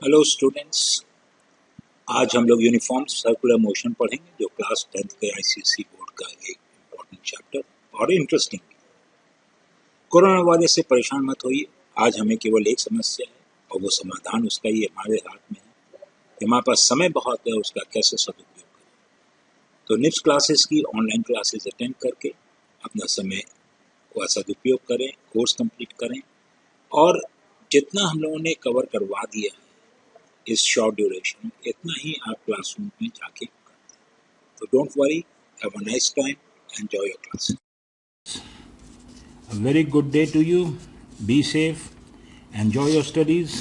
Hello students, आज हम लोग यूनिफॉर्म सर्कुलर मोशन पढ़ेंगे जो क्लास 10th के आईसीएसई बोर्ड का एक इम्पॉर्टेंट चैप्टर और इंटरेस्टिंग। कोरोना वायरस से परेशान मत होइए। आज हमें केवल एक समस्या है और वो समाधान उसका ही हमारे हाथ में है कि हमारे पास समय बहुत है, उसका कैसे सदुपयोग करें। तो निप्स क्लासेस की ऑनलाइन क्लासेस अटेंड करके अपना समय का सदुपयोग करें, कोर्स कंप्लीट करें और जितना हम लोगों ने कवर करवा दिया है इस शॉर्ट ड्यूरेशन में, इतना ही आप क्लासरूम में जाके करते हैं। तो don't worry, have a nice time, enjoy your class. A very good day to you. Be safe, enjoy your studies,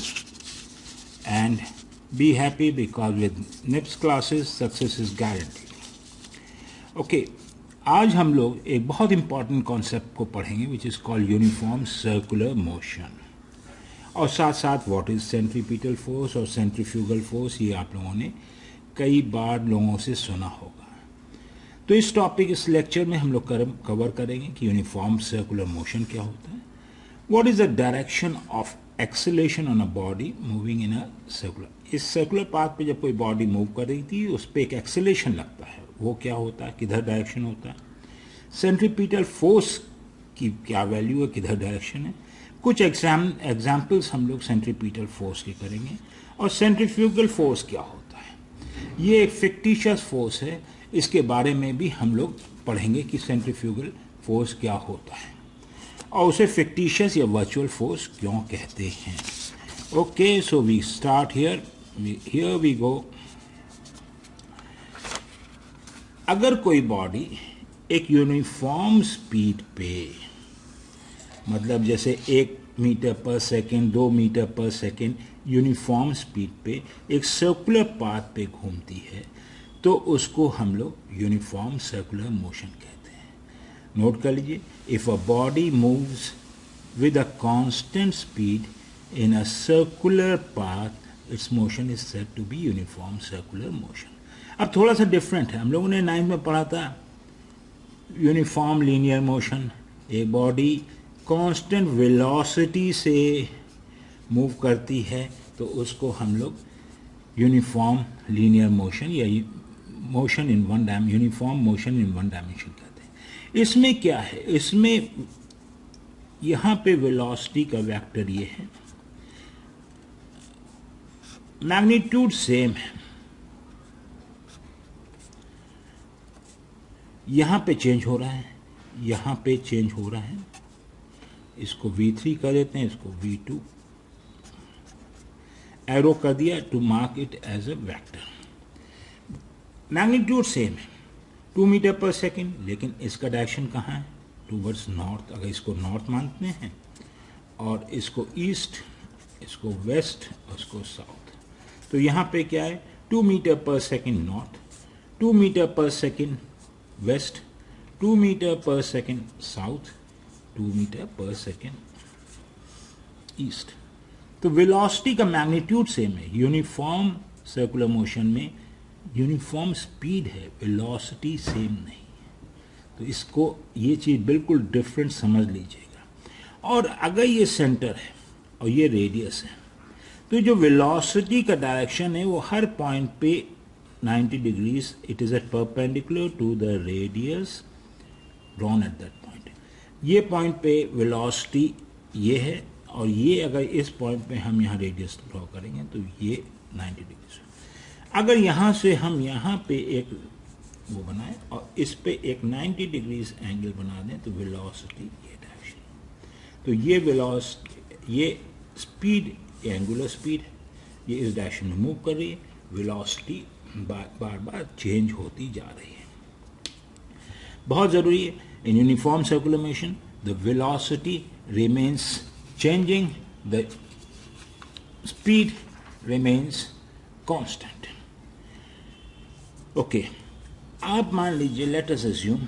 and be happy because with NIPS classes, success is guaranteed. Okay, आज हम लोग एक बहुत important concept को पढ़ेंगे which is called uniform circular motion, और साथ साथ व्हाट इज़ सेंट्रीपिटल फोर्स और सेंट्रीफ्यूगल फोर्स, ये आप लोगों ने कई बार लोगों से सुना होगा। तो इस टॉपिक, इस लेक्चर में हम लोग कवर करेंगे कि यूनिफॉर्म सर्कुलर मोशन क्या होता है, what is the direction of acceleration on a body moving in a circular. इस सर्कुलर पाथ पे जब कोई बॉडी मूव कर रही थी उस पर एक एक्सेलेरेशन लगता है, वो क्या होता है, किधर डायरेक्शन होता है। सेंट्रीपिटल फोर्स की क्या वैल्यू है, किधर डायरेक्शन है। कुछ एग्जाम्पल्स हम लोग सेंट्रीपिटल फोर्स के करेंगे। और सेंट्रीफ्यूगल फोर्स क्या होता है, ये एक फिक्टिशियस फोर्स है, इसके बारे में भी हम लोग पढ़ेंगे कि सेंट्रीफ्यूगल फोर्स क्या होता है और उसे फिक्टिशियस या वर्चुअल फोर्स क्यों कहते हैं। Okay, so we start here we go. अगर कोई बॉडी एक यूनिफॉर्म स्पीड पे, मतलब जैसे 1 मीटर पर सेकेंड, 2 मीटर पर सेकेंड यूनिफॉर्म स्पीड पे एक सर्कुलर पाथ पे घूमती है, तो उसको हम लोग यूनिफॉर्म सर्कुलर मोशन कहते हैं। नोट कर लीजिए, if a body moves with a constant speed in a circular path, its motion is said to be uniform circular motion. अब थोड़ा सा डिफरेंट है, हम लोगों ने 9th में पढ़ा था uniform linear motion. A body constant velocity से मूव करती है तो उसको हम लोग यूनिफॉर्म लीनियर मोशन या motion in one dimension, uniform motion in one dimension कहते हैं। इसमें क्या है, इसमें यहां पे वेलोसिटी का वेक्टर ये है, मैग्नीट्यूड सेम है, यहां पे चेंज हो रहा है, यहां पे चेंज हो रहा है। इसको V3 कर देते हैं, इसको V2 एरो कर दिया to mark it as a vector. Magnitude same है 2 मीटर पर सेकेंड, लेकिन इसका डायरेक्शन कहाँ है, टूवर्ड्स नॉर्थ। अगर इसको नॉर्थ मानते हैं और इसको ईस्ट, इसको वेस्ट और इसको साउथ, तो यहाँ पे क्या है, 2 मीटर पर सेकेंड नॉर्थ, 2 मीटर पर सेकेंड वेस्ट, 2 मीटर पर सेकेंड साउथ, 2 मीटर पर सेकेंड ईस्ट। तो वेलोसिटी का मैग्नीट्यूड सेम है। यूनिफॉर्म सर्कुलर मोशन में यूनिफॉर्म स्पीड है, वेलोसिटी सेम नहीं। तो इसको, ये चीज़ बिल्कुल डिफरेंट समझ लीजिएगा। और अगर ये सेंटर है और ये रेडियस है, तो जो वेलोसिटी का डायरेक्शन है वो हर पॉइंट पे 90 degrees, it is at perpendicular to the radius drawn at that point. ये पॉइंट पे वेलोसिटी ये है, और ये अगर इस पॉइंट पे हम यहाँ रेडियस ड्रॉ करेंगे तो ये 90 डिग्री। अगर यहाँ से हम यहाँ पे एक वो बनाएं और इस पे एक 90 डिग्रीज एंगल बना दें तो वेलोसिटी ये डायरेक्शन, तो ये वेलोसिटी, ये स्पीड, एंगुलर स्पीड, ये इस डायरेक्शन में मूव कर रही है, वेलोसिटी बार बार चेंज होती जा रही है। बहुत ज़रूरी है, in uniform circular motion the velocity remains changing, the speed remains constant. Okay, आप मान लीजिए, लेट अस अज्यूम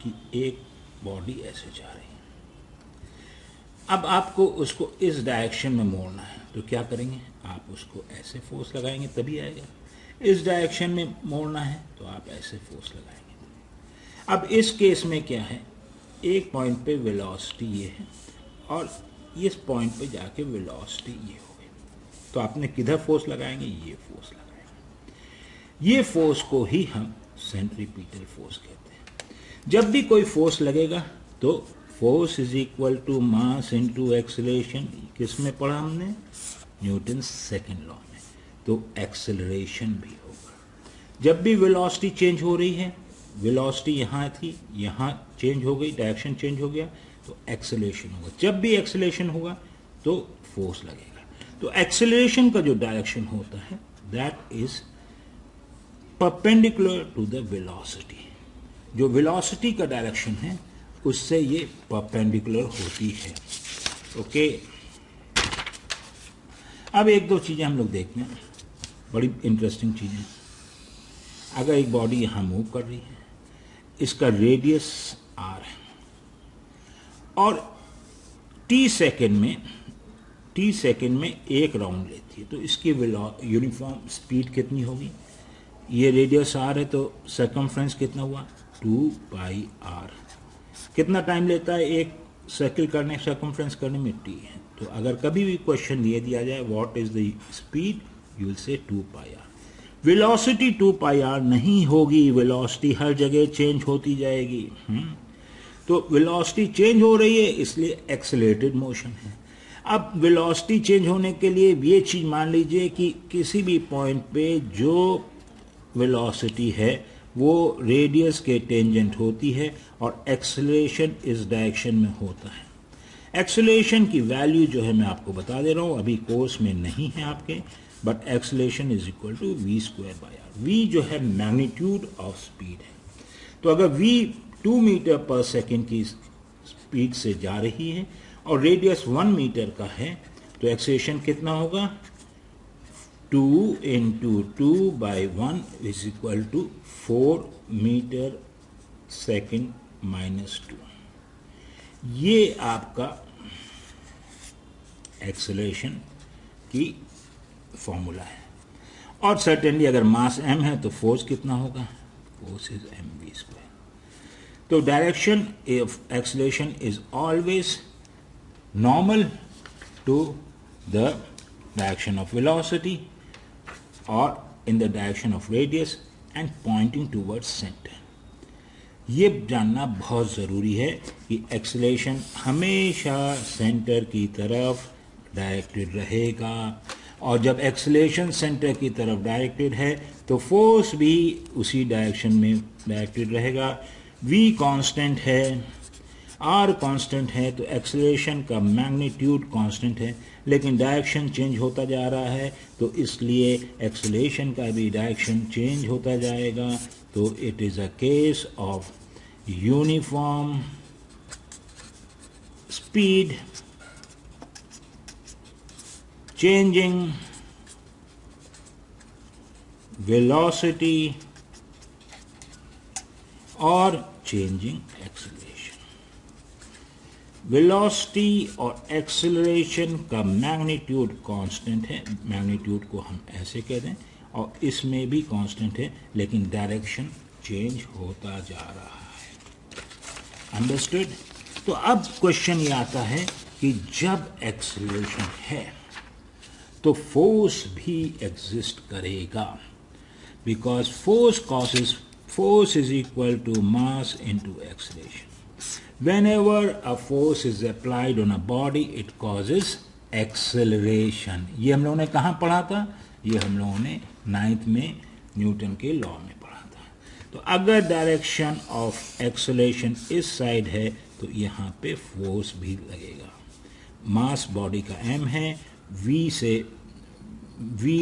कि एक बॉडी ऐसे जा रही है। अब आपको उसको इस डायरेक्शन में मोड़ना है, तो क्या करेंगे, आप उसको ऐसे फोर्स लगाएंगे तभी आएगा। इस डायरेक्शन में मोड़ना है तो आप ऐसे फोर्स लगाएंगे। अब इस केस में क्या है, एक पॉइंट पे वेलोसिटी ये है और इस पॉइंट पे जाके वेलोसिटी ये हो गई। तो आपने किधर फोर्स लगाएंगे, ये फोर्स लगाएंगे। ये फोर्स को ही हम सेंट्रीपिटल फोर्स कहते हैं। जब भी कोई फोर्स लगेगा तो force is equal to mass into acceleration, किस में पढ़ा हमने, न्यूटन सेकंड लॉ में। तो एक्सेलरेशन भी होगा। जब भी वेलोसिटी चेंज हो रही है, वेलोसिटी यहाँ थी, यहाँ चेंज हो गई, डायरेक्शन चेंज हो गया, तो एक्सेलरेशन होगा। जब भी एक्सेलरेशन होगा तो फोर्स लगेगा। तो एक्सेलरेशन का जो डायरेक्शन होता है that is perpendicular to the velocity. जो वेलोसिटी का डायरेक्शन है उससे ये परपेंडिकुलर होती है। ओके, अब एक दो चीजें हम लोग देखते हैं, बड़ी इंटरेस्टिंग चीजें। अगर एक बॉडी यहां मूव कर रही है, इसका रेडियस आर है और टी सेकेंड में एक राउंड लेती है, तो इसकी यूनिफॉर्म स्पीड कितनी होगी, ये रेडियस आर है तो सर्कमफ्रेंस कितना हुआ 2 पाई आर। कितना टाइम लेता है एक सर्किल करने, सर्कमफ्रेंस करने में, टी है। तो अगर कभी भी क्वेश्चन ये दिया जाए what is the speed, you will say 2 pi r. Velocity 2 pi r नहीं होगी, वेलोसिटी हर जगह चेंज होती जाएगी। तो वेलोसिटी चेंज हो रही है इसलिए एक्सेलरेटेड मोशन है। अब वेलोसिटी चेंज होने के लिए ये चीज मान लीजिए कि किसी भी पॉइंट पे जो वेलोसिटी है वो रेडियस के टेंजेंट होती है और एक्सेलरेशन इस डायरेक्शन में होता है। एक्सेलरेशन की वैल्यू जो है मैं आपको बता दे रहा हूं, अभी कोर्स में नहीं है आपके, but acceleration is equal to v square by r. V जो है मैग्नीट्यूड ऑफ स्पीड है। तो अगर वी 2 मीटर पर सेकेंड की स्पीड से जा रही है और रेडियस 1 मीटर का है, तो एक्सेलरेशन कितना होगा 2 into 2 by 1 is equal to 4 metre second minus 2। ये आपका एक्सेलरेशन की फॉर्मूला है। और सर्टेनली अगर मास m है तो फोर्स कितना होगा, फोर्स इज mv स्क्वायर। तो direction of acceleration is always normal to the direction of velocity और in the direction of radius and pointing towards centre. ये जानना बहुत ज़रूरी है कि एक्सेलरेशन हमेशा सेंटर की तरफ डायरेक्टेड रहेगा, और जब एक्सेलरेशन सेंटर की तरफ डायरेक्टेड है तो फोर्स भी उसी डायरेक्शन में डायरेक्टेड रहेगा। v कांस्टेंट है, r कांस्टेंट है, तो एक्सेलरेशन का मैग्नीट्यूड कांस्टेंट है, लेकिन डायरेक्शन चेंज होता जा रहा है, तो इसलिए एक्सेलरेशन का भी डायरेक्शन चेंज होता जाएगा। तो it is a case of uniform speed changing velocity और changing acceleration। वेलोसिटी और एक्सेलरेशन का मैग्नीट्यूड कांस्टेंट है, मैग्नीट्यूड को हम ऐसे कह दें, और इसमें भी कांस्टेंट है, लेकिन डायरेक्शन चेंज होता जा रहा है। अंडरस्टूड? तो अब क्वेश्चन ये आता है कि जब एक्सेलरेशन है तो फोर्स भी एग्जिस्ट करेगा, because force is equal to mass into acceleration. Whenever a force is applied on a body it causes acceleration. ये हम लोगों ने कहाँ पढ़ा था, ये हम लोगों ने 9th में न्यूटन के लॉ में पढ़ा था। तो अगर डायरेक्शन ऑफ एक्सेलरेशन इस साइड है तो यहाँ पे फोर्स भी लगेगा। मास बॉडी का m है, v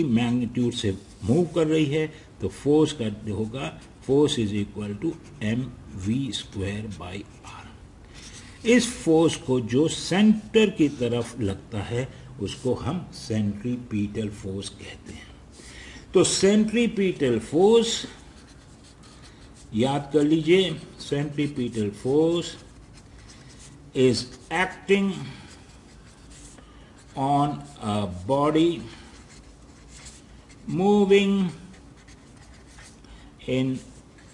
मैग्नीट्यूड से मूव कर रही है, तो फोर्स का जो होगा, force is equal to mv square by r। इस फोर्स को जो सेंटर की तरफ लगता है उसको हम सेंट्रीपिटल फोर्स कहते हैं। तो सेंट्रीपिटल फोर्स याद कर लीजिए, centripetal force is acting on a body moving in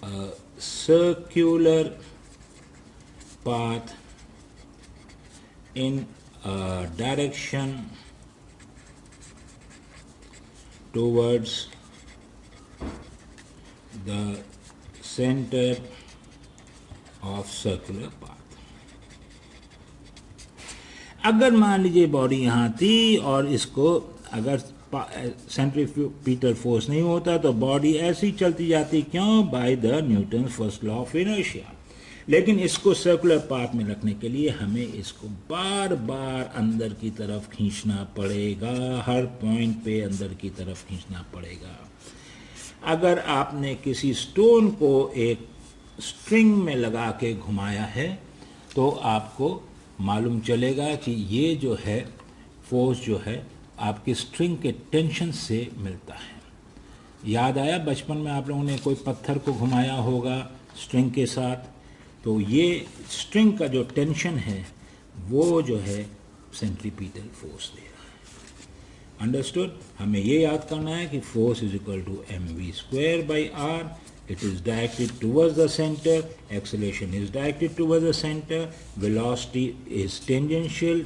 a circular path in a direction towards the center of circular path. अगर मान लीजिए बॉडी यहाँ थी और इसको अगर सेंट्रीपिटल फोर्स नहीं होता तो बॉडी ऐसी ही चलती जाती, क्यों? By the Newton first law of inertia. लेकिन इसको सर्कुलर पाथ में रखने के लिए हमें इसको बार बार अंदर की तरफ खींचना पड़ेगा, हर पॉइंट पे अंदर की तरफ खींचना पड़ेगा। अगर आपने किसी स्टोन को एक स्ट्रिंग में लगा के घुमाया है तो आपको मालूम चलेगा कि ये जो है फोर्स जो है आपकी स्ट्रिंग के टेंशन से मिलता है। याद आया बचपन में आप लोगों ने कोई पत्थर को घुमाया होगा स्ट्रिंग के साथ, तो ये स्ट्रिंग का जो टेंशन है वो जो है सेंट्रीपिटल फोर्स दे रहा है। अंडरस्टूड? हमें ये याद करना है कि force is equal to mv²/r. It is directed towards the center, acceleration is directed towards the center, velocity is tangential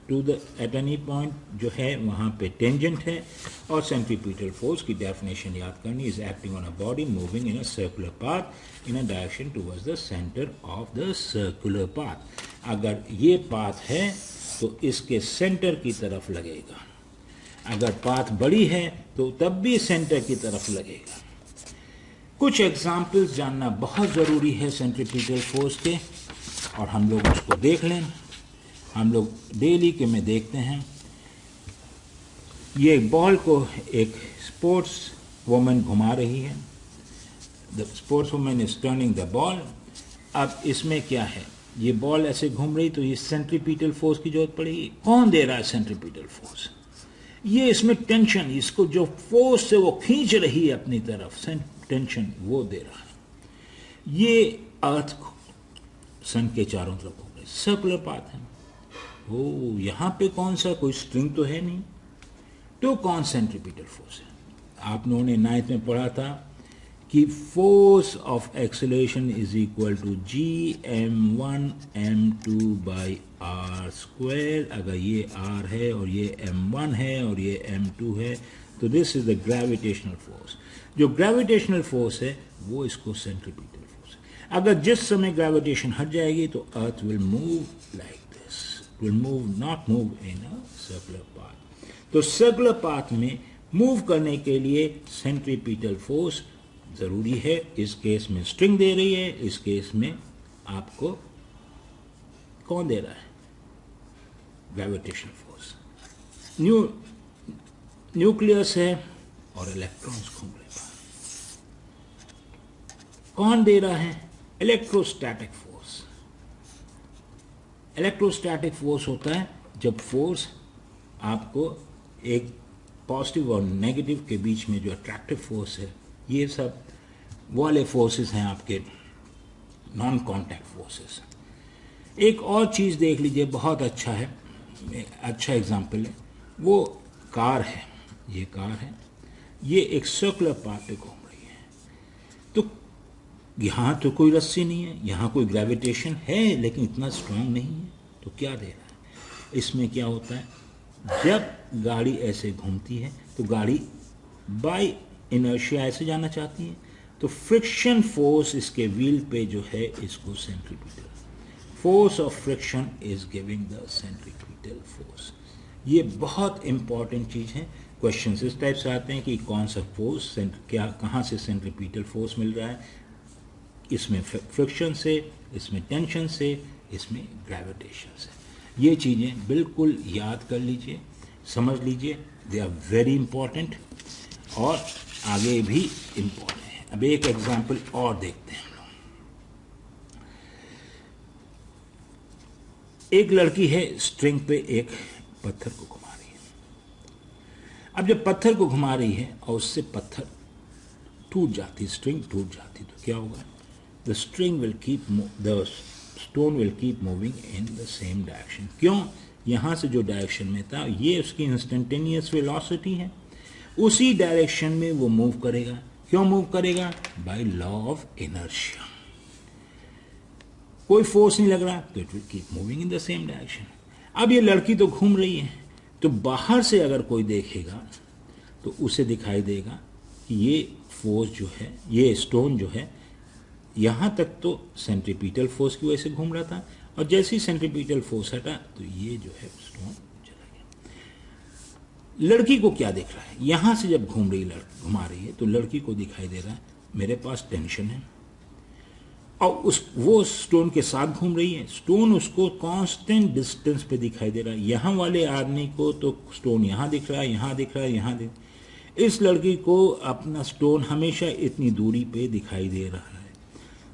to the at any point जो है वहाँ पे tangent है, और centripetal force की definition याद करनी is acting on a body moving in a circular path in a direction towards the center of the circular path. अगर ये path है तो इसके center की तरफ लगेगा, अगर path बड़ी है तो तब भी center की तरफ लगेगा। कुछ एग्जाम्पल्स जानना बहुत ज़रूरी है सेंट्रीपिटल फोर्स के, और हम लोग उसको देख लें। हम लोग डेली के में देखते हैं, ये बॉल को एक स्पोर्ट्स वुमन घुमा रही है, the sports woman is turning the ball. अब इसमें क्या है, ये बॉल ऐसे घूम रही तो ये सेंट्रीपिटल फोर्स की जरूरत पड़ेगी। कौन दे रहा है सेंट्रीपिटल फोर्स? ये इसमें टेंशन, इसको जो फोर्स से वो खींच रही है अपनी तरफ, टेंशन वो दे रहा है। ये अर्थ सन के चारों तरफ हो गई, सर्कुलर पाथ है। ओ यहाँ पे कौन सा, कोई स्ट्रिंग तो है नहीं, तो कौन सेंट्रीपिटल फोर्स है? आप लोगों ने 9th में पढ़ा था कि force of acceleration is equal to gm1 m2/r²। अगर ये r है और ये m1 है और ये m2 है तो this is the gravitational force. जो ग्रेविटेशनल फोर्स है वो इसको सेंट्रीपिटल फोर्स है। अगर जिस समय ग्रेविटेशन हट जाएगी तो earth will move like this, will move not move in a circular path. तो सर्कुलर पाथ में मूव करने के लिए सेंट्रीपिटल फोर्स जरूरी है। इस केस में स्ट्रिंग दे रही है, इस केस में आपको कौन दे रहा है? Gravitational force. न्यूक्लियस है और इलेक्ट्रॉन्स घूम रहे हैं। कौन दे रहा है? Electrostatic force. इलेक्ट्रोस्टैटिक फोर्स होता है जब फोर्स आपको एक पॉजिटिव और नेगेटिव के बीच में जो अट्रैक्टिव फोर्स है, ये सब वाले फोर्सेस हैं आपके नॉन कांटेक्ट फोर्सेस। एक और चीज़ देख लीजिए, बहुत अच्छा है, अच्छा एग्जाम्पल है, वो कार है। ये कार है, ये एक सर्कुलर पाथ पे घूम रही है। तो यहाँ तो कोई रस्सी नहीं है, यहाँ कोई ग्रेविटेशन है लेकिन इतना स्ट्रांग नहीं है, तो क्या दे रहा है? इसमें क्या होता है, जब गाड़ी ऐसे घूमती है तो गाड़ी बाय इनर्शिया ऐसे जाना चाहती है, तो फ्रिक्शन फोर्स इसके व्हील पे जो है इसको centripetal force of friction is giving the centripetal force. ये बहुत इंपॉर्टेंट चीज़ है। क्वेश्चन इस टाइप से आते हैं कि कौन सा फोर्स, क्या, कहाँ से सेंट्रीपिटल फोर्स मिल रहा है? इसमें फ्रिक्शन से, इसमें टेंशन से, इसमें ग्रेविटेशन से। ये चीज़ें बिल्कुल याद कर लीजिए, समझ लीजिए, दे आर वेरी इंपॉर्टेंट और आगे भी इंपॉर्टेंट है। अब एक एग्जांपल और देखते हैं हम लोग। एक लड़की है, स्ट्रिंग पे एक पत्थर को घुमा रही है। अब जब पत्थर को घुमा रही है और उससे पत्थर टूट जाती, स्ट्रिंग टूट जाती, तो क्या होगा? The string will keep, the stone will keep moving in the same direction. क्यों? यहाँ से जो डायरेक्शन में था, ये उसकी इंस्टेंटेनियस वेलोसिटी है, उसी डायरेक्शन में वो मूव करेगा। क्यों मूव करेगा? By law of inertia. कोई फोर्स नहीं लग रहा तो it will keep moving in the same direction. अब ये लड़की तो घूम रही है, तो बाहर से अगर कोई देखेगा तो उसे दिखाई देगा कि ये फोर्स जो है, ये स्टोन जो है यहाँ तक तो सेंट्रीपिटल फोर्स की वजह से घूम रहा था, और जैसे ही सेंट्रीपिटल फोर्स हटा तो ये जो है स्टोन चला गया। लड़की को क्या दिख रहा है, यहाँ से जब घुमा रही है तो लड़की को दिखाई दे रहा है मेरे पास टेंशन है, और वो स्टोन के साथ घूम रही है। स्टोन उसको कांस्टेंट डिस्टेंस पे दिखाई दे रहा है। यहाँ वाले आदमी को तो स्टोन यहाँ दिख रहा है, यहाँ दिख रहा है, यहाँ दिख, इस लड़की को अपना स्टोन हमेशा इतनी दूरी पे दिखाई दे रहा है।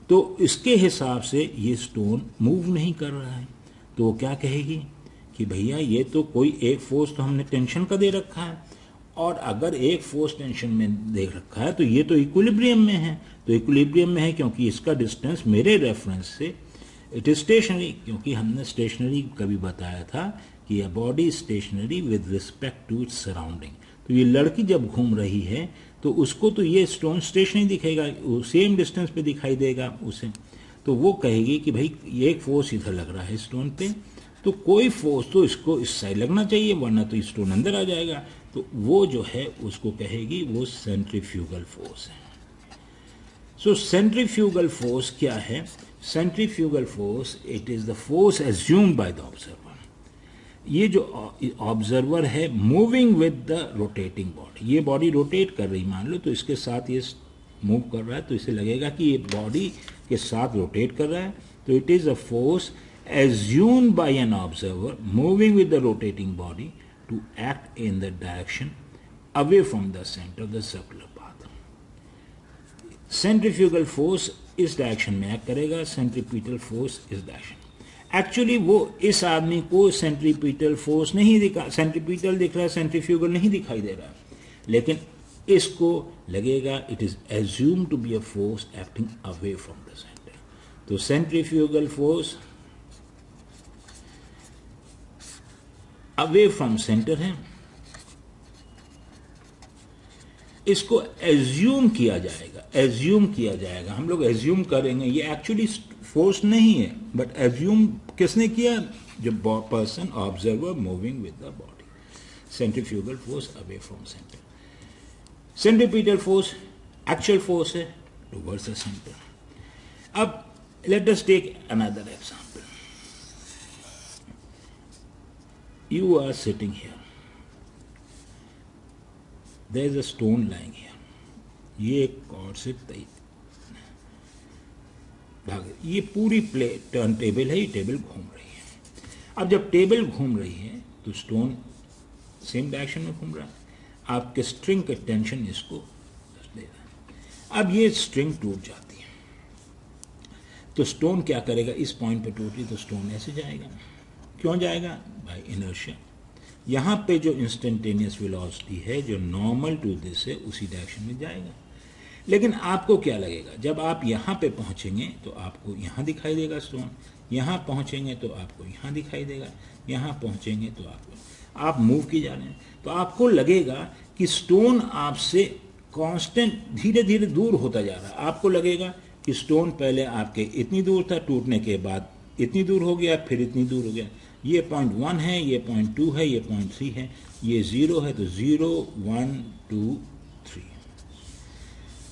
तो इसके हिसाब से ये स्टोन मूव नहीं कर रहा है, तो वो क्या कहेगी कि भैया ये तो कोई एक फोर्स तो हमने टेंशन का दे रखा है, और अगर एक फोर्स टेंशन में दे रखा है तो ये तो इक्विलिब्रियम में है। तो इक्विलिब्रियम में है क्योंकि इसका डिस्टेंस मेरे रेफरेंस से इट इज स्टेशनरी, क्योंकि हमने स्टेशनरी कभी बताया था कि a body stationary with respect to its surrounding. तो ये लड़की जब घूम रही है तो उसको तो ये स्टोन स्टेशनरी दिखेगा, सेम डिस्टेंस पे दिखाई देगा उसे। तो वो कहेगी कि भाई ये एक फोर्स इधर लग रहा है स्टोन पे, तो कोई फोर्स तो इसको इस साइड लगना चाहिए, वरना तो स्टोन अंदर आ जाएगा। तो वो जो है उसको कहेगी वो सेंट्रीफ्यूगल फोर्स है। सो सेंट्रीफ्यूगल फोर्स क्या है? Centrifugal force it is the force assumed by the observer. ये जो ऑब्जर्वर है moving with the rotating body, ये बॉडी रोटेट कर रही मान लो, तो इसके साथ ये मूव कर रहा है, तो इसे लगेगा कि ये बॉडी के साथ रोटेट कर रहा है। तो it is a force assumed by an observer moving with the rotating body to act in the direction away from the center of the circular path. Centrifugal force इस डायरेक्शन में act करेगा, centripetal force इस direction. Actually वो इस आदमी को centripetal force नहीं दिखा, सेंट्रीपिटल दिख रहा है, सेंट्रीफ्यूगल नहीं दिखाई दे रहा, लेकिन इसको लगेगा it is assume to be a force acting away from the centre. तो centrifugal force away from centre है, इसको एज्यूम किया जाएगा, एज्यूम किया जाएगा, हम लोग एज्यूम करेंगे, ये एक्चुअली फोर्स नहीं है, बट एज्यूम किसने किया? जो person observer moving with the body. Centrifugal force away from centre. Centripetal force actual force है टुवर्ड्स द सेंटर। अब let us take another example. You are sitting here. There is a stone lying here. ये एक cord से भाग, ये पूरी turn table है, ये टेबल घूम रही है। अब जब टेबल घूम रही है तो स्टोन सेम डायरेक्शन में घूम रहा है, आपके स्ट्रिंग का टेंशन इसको दे रहा है। अब ये स्ट्रिंग टूट जाती है, तो स्टोन क्या करेगा? इस पॉइंट पे टूट रही तो स्टोन ऐसे जाएगा। क्यों जाएगा? By inertia. यहाँ पे जो इंस्टेंटेनियस वेलोसिटी है जो नॉर्मल टू दिस है उसी डायरेक्शन में जाएगा। लेकिन आपको क्या लगेगा? जब आप यहाँ पे पहुँचेंगे तो आपको यहाँ दिखाई देगा स्टोन, यहाँ पहुँचेंगे तो आपको यहाँ दिखाई देगा, यहाँ पहुँचेंगे तो आपको, आप मूव की जा रहे हैं तो आपको लगेगा कि स्टोन आपसे कांस्टेंट धीरे धीरे दूर होता जा रहा है। आपको लगेगा कि स्टोन पहले आपके इतनी दूर था, टूटने के बाद इतनी दूर हो गया, फिर इतनी दूर हो गया। ये 0.1 है, ये 0.2 है, ये 0.3 है, ये 0 है, तो 0 1 2 3।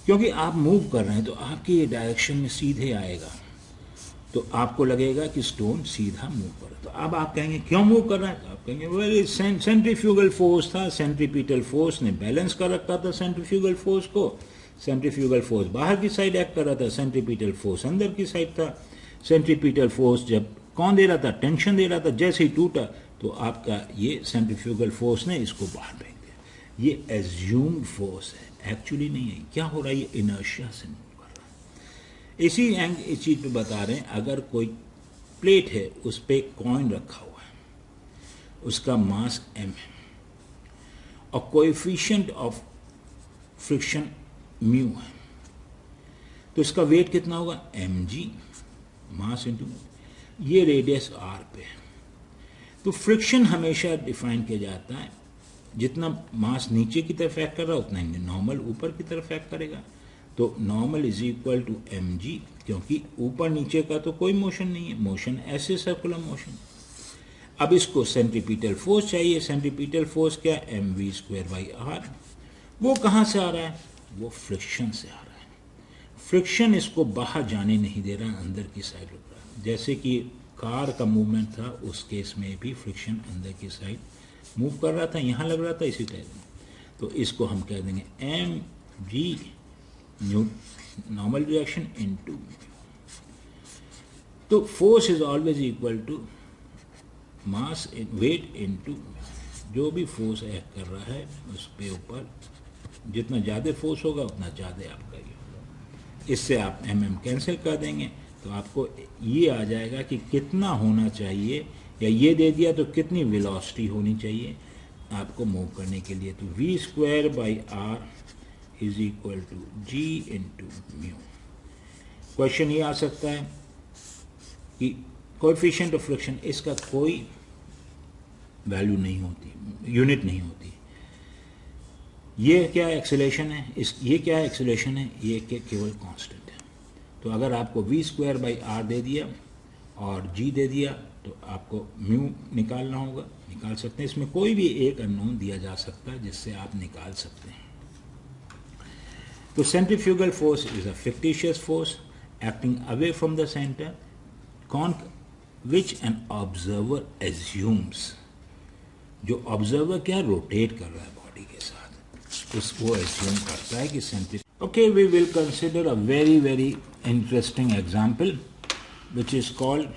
क्योंकि आप मूव कर रहे हैं तो आपके ये डायरेक्शन में सीधे आएगा, तो आपको लगेगा कि स्टोन सीधा मूव कर रहा है। तो अब आप कहेंगे क्यों मूव कर रहा है? तो आप कहेंगे वेल सेंट्रीफ्यूगल फोर्स था, सेंट्रीपिटल फोर्स ने बैलेंस कर रखा था सेंट्रीफ्यूगल फोर्स को। सेंट्रीफ्यूगल फोर्स बाहर की साइड एक्ट कर रहा था, सेंट्रीपिटल फोर्स अंदर की साइड था। सेंट्रीपिटल फोर्स जब कौन दे रहा था? टेंशन दे रहा था। जैसे ही टूटा तो आपका ये सेंट्रीफ्यूगल फोर्स ने इसको बाहर फेंक दिया। ये एज्यूम्ड फोर्स है, एक्चुअली नहीं है। क्या हो रहा है? ये इनर्शिया से मूव कर रहा है। इस चीज पे बता रहे हैं, अगर कोई प्लेट है उस पर कॉइन रखा हुआ है, उसका मास m है और कोएफिशिएंट ऑफ फ्रिक्शन म्यू है, तो इसका वेट कितना होगा? mg मास इंटू, ये रेडियस r पे है। तो फ्रिक्शन हमेशा डिफाइन किया जाता है, जितना मास नीचे की तरफ एक्ट कर रहा है उतना ही नॉर्मल ऊपर की तरफ एक्ट करेगा। तो normal is equal to mg, क्योंकि ऊपर नीचे का तो कोई मोशन नहीं है, मोशन ऐसे सर्कुलर मोशन। अब इसको सेंट्रीपिटल फोर्स चाहिए। सेंट्रीपिटल फोर्स क्या? mv² by r। वो कहाँ से आ रहा है? वो फ्रिक्शन से आ रहा है। फ्रिक्शन इसको बाहर जाने नहीं दे रहा, अंदर की साइड रुक रहा है। जैसे कि कार का मूवमेंट था, उस केस में भी फ्रिक्शन अंदर की साइड मूव कर रहा था, यहाँ लग रहा था, इसी टाइप में। तो इसको हम कह देंगे m g normal reaction into. तो force is always equal to mass weight into, जो भी फोर्स एक्ट कर रहा है उस पे ऊपर जितना ज़्यादा फोर्स होगा उतना ज़्यादा आपका ये होगा। इससे आप mm कैंसिल कर देंगे तो आपको ये आ जाएगा कि कितना होना चाहिए, या ये दे दिया तो कितनी वेलोसिटी होनी चाहिए आपको मूव करने के लिए। तो v² r is equal to g into mu. Question ये आ सकता है कि कोएफिशिएंट ऑफ फ्रिक्शन, इसका कोई वैल्यू नहीं होती, यूनिट नहीं होती। ये क्या एक्सेलरेशन है, ये क्या एक्सेलरेशन है, ये केवल कांस्टेंट है। तो अगर आपको v²/r दे दिया और g दे दिया तो आपको म्यू निकालना होगा, निकाल सकते हैं। इसमें कोई भी एक अननोन दिया जा सकता है जिससे आप निकाल सकते हैं। तो centrifugal force is a fictitious force acting away from the centre which an observer assumes. जो ऑब्जर्वर क्या रोटेट कर रहा है बॉडी के साथ, उसको एज्यूम करता है कि सेंट्री। Okay, we will consider a very very interesting example which is called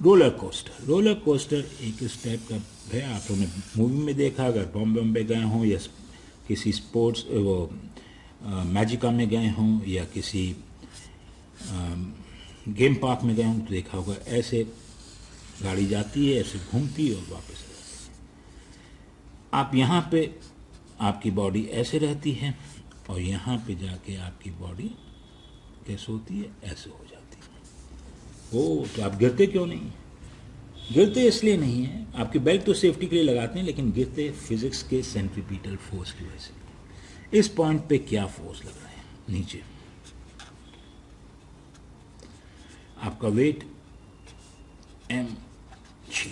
roller coaster. Roller coaster एक इस टाइप का है, आप लोगों ने मूवी में देखा, अगर बॉम्बे गए हों या किसी स्पोर्ट्स वो मैजिका में गए हों या किसी गेम पार्क में गए हों तो देखा होगा, ऐसे गाड़ी जाती है, ऐसे घूमती है और वापस आ जाती है। आप यहाँ पे आपकी बॉडी ऐसे रहती है और यहाँ पे जाके आपकी बॉडी कैसे होती है, ऐसे हो जाती है। ओ, तो आप गिरते क्यों नहीं? गिरते इसलिए नहीं है, आपकी बेल्ट तो सेफ्टी के लिए लगाते हैं, लेकिन गिरते फिजिक्स के सेंट्रीपिटल फोर्स की वजह से। इस पॉइंट पे क्या फोर्स लग रहा है? नीचे आपका वेट mg,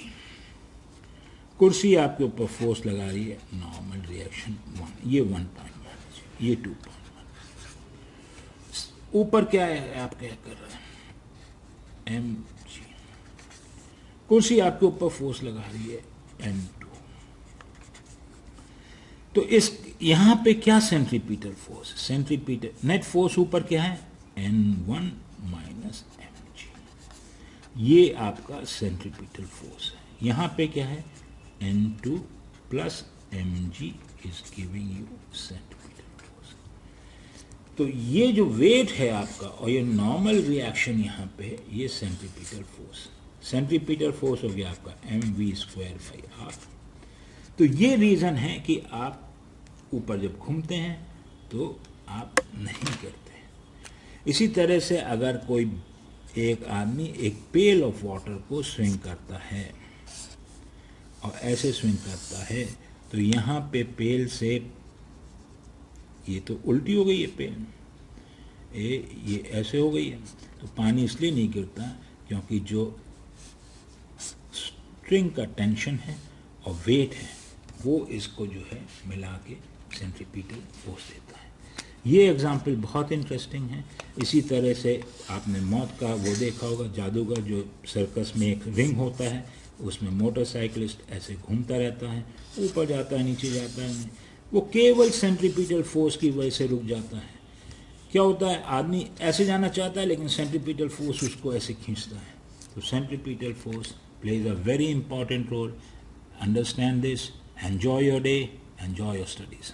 कुर्सी आपके ऊपर फोर्स लगा रही है नॉर्मल रिएक्शन 1, ये 1.1, ये 2.1। ऊपर क्या है, आप क्या कर रहे हैं? mg। कुर्सी आपके ऊपर फोर्स लगा रही है m2। तो इस यहां पे क्या centripetal force? Centripetal net force ऊपर क्या है? n1 minus mg। ये आपका सेंट्रीपिटल फोर्स है। यहां पे क्या है? n2 plus mg is giving you centripetal force. तो ये जो वेट है आपका और ये नॉर्मल रिएक्शन यहां पे, ये सेंट्रीपिटल फोर्स। सेंट्रीपिटल फोर्स हो गया आपका mv²/r। तो ये रीजन है कि आप ऊपर जब घूमते हैं तो आप नहीं गिरते। इसी तरह से अगर कोई एक आदमी एक पेल ऑफ वाटर को स्विंग करता है और ऐसे स्विंग करता है तो यहाँ पे पेल से, ये तो उल्टी हो गई है पेल, ये ऐसे हो गई है, तो पानी इसलिए नहीं गिरता क्योंकि जो स्ट्रिंग का टेंशन है और वेट है वो इसको जो है मिला के सेंट्रीपिटल फोर्स देता है। ये एग्जाम्पल बहुत इंटरेस्टिंग है। इसी तरह से आपने मौत का वो देखा होगा, जादूगर, जो सर्कस में एक रिंग होता है, उसमें मोटरसाइकिलिस्ट ऐसे घूमता रहता है, ऊपर जाता है नीचे जाता है, वो केवल सेंट्रीपिटल फोर्स की वजह से रुक जाता है। क्या होता है, आदमी ऐसे जाना चाहता है लेकिन सेंट्रीपिटल फोर्स उसको ऐसे खींचता है। तो centripetal force plays a very important role. Understand this. Enjoy your day. Enjoy your studies.